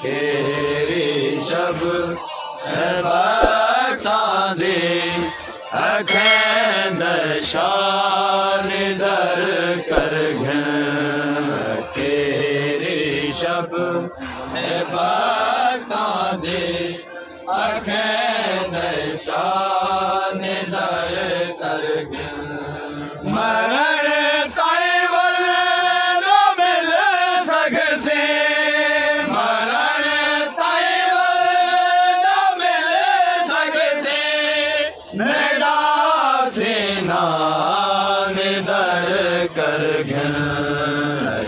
खेरी शब भक्तां दी अखें दशान दर कर खेरी शब भक्तां दी अखें दशान दर कर मरण ताईवल न मिल सकसे मरण ताईवल न मिल सकसे मेरा सेनान दर कर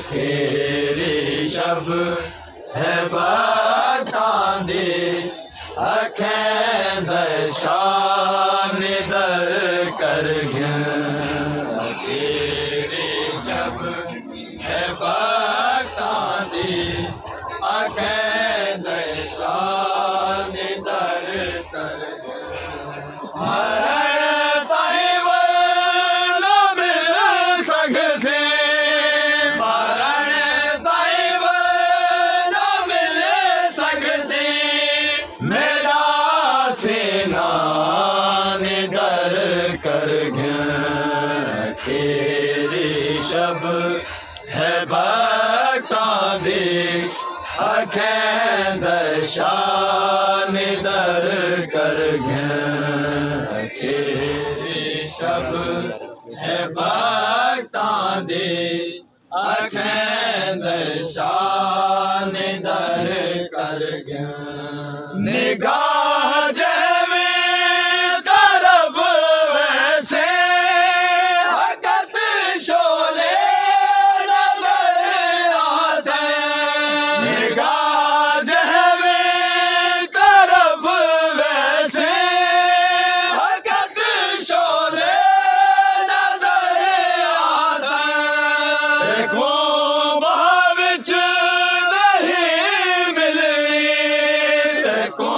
खेरी शब है भक्तां दी अखें दशान दर कर खेरी शब है भक्तां दी अखें दशान दर कर मरण ताईवल न मिल सकसे मरण ताईवल न मिल सकसे मेरा सेनान दर कर खेरी शब है भक्तां दी अखें दशान दर कर खेरी शब है भक्तां दी अखें दशान दर कर निगाह जैवे तरफ वैसे हकत शोले नजर आसे निगाह जैवे तरफ वैसे हकत शोले नजर आसे देखो भाविच नहीं मिलनी देखो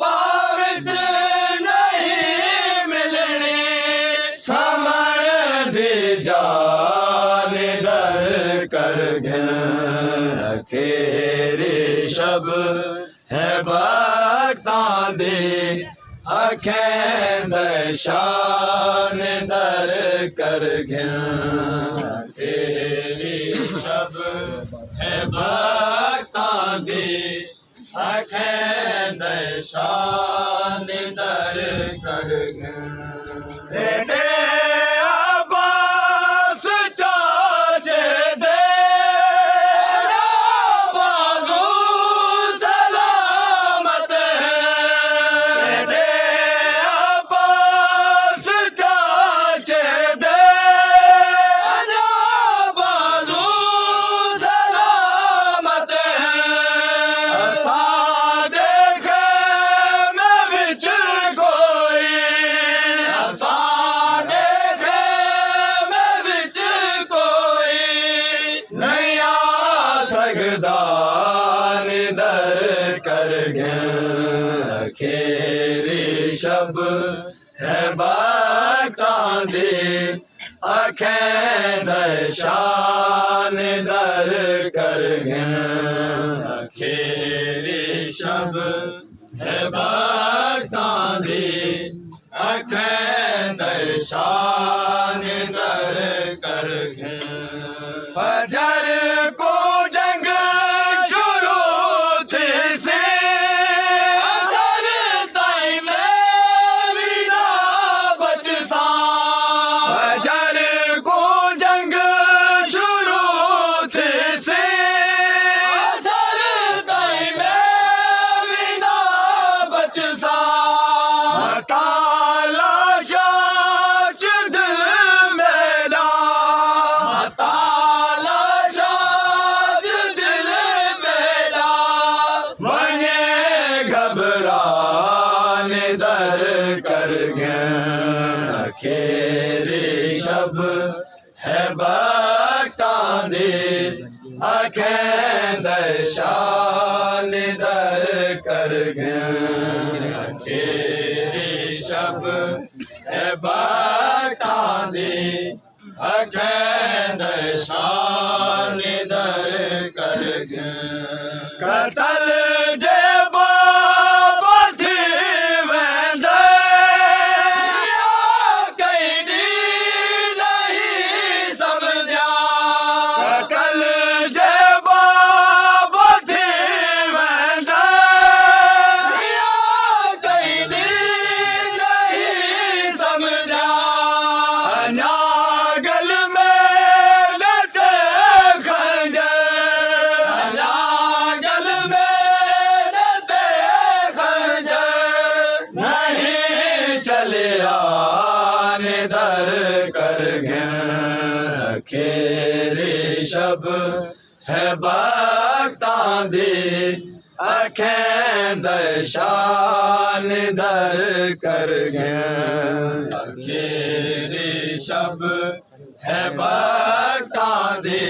भाविच नहीं मिलनी समण दे जान दर कर खेरी शब है भक्तां दी अखें दशान दर कर खेरी शब है भक्तां दी अखें दशान दर कर बेटे अब्बास चाचे दे बाजू सलामत है बेटे अब्बास चाचे दे बाजू सलामत है सा देखे मैं विच कोई सा देखे मैं विच कोई नहीं आ सकदा निदर कर खेरी शब है भक्तां दी अखें दशान दर कर खेरी शब है भक्तां दी अखें दशान दर कर फजर को जंग शुरू थी से असर ताई में भी ना बच सा फजर को जंग शुरू थी से असर ताई में भी ना बच सा ताला शाच दिल मेरा ताला शाच दिल मेरा वहीं घबरान दर कर खेरी शब है भक्तां दी अखें दशान दर कर खेरी शब है भक्तां दी अखें दशान दर कर कतल जे बाबा थी वेंदे कई दी नहीं समझा कतल जे बाबा थी वेंदे कई दी नहीं समझा नागल में लटे खंजर नागल में लटे खंजर नहीं चले निदर कर गए खेरी शब है बख्तां दी अखें दशान दर कर गए खेरी शब है बख्तां दी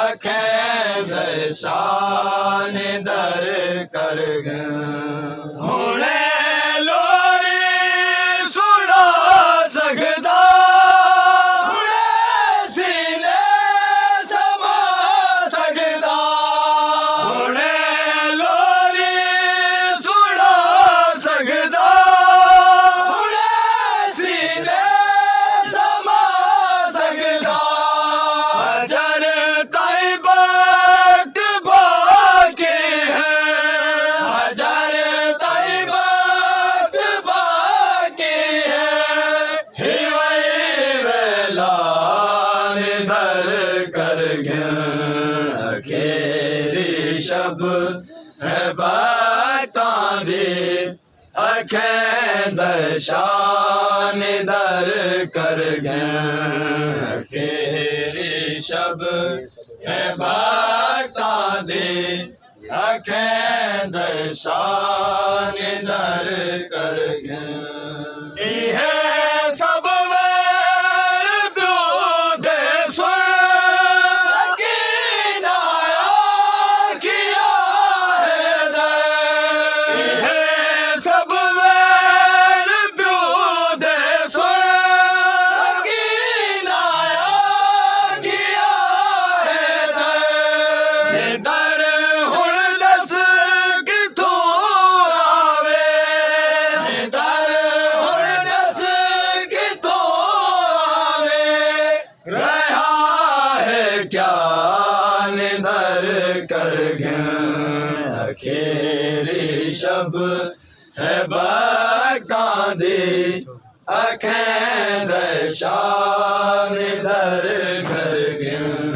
अखें दशान दर कर गए हुणे लोरी सुना सकदा हुणे सीने समा सकदा हुणे लोरी सुना सकदा हुणे सीने समा सकदा हजर तैयबा बाकी है हजर तैयबा बाकी है ही वही वेलान दर कर गया खेरी शब है बख्तां दी अखें दशान दर कर गया खेरी शब है बख्तां दी अखें दशान दर कर गया इहे सब वेल दूधे सुन की नाया किया है दर इहे सब वेल दूधे सुन की नाया किया है दर हुण दस किथों आवे दर हुण दस किथों आवे रहा है क्या निदर कर गया खेरी शब है बख्तां दी अखें दशान दर कर गया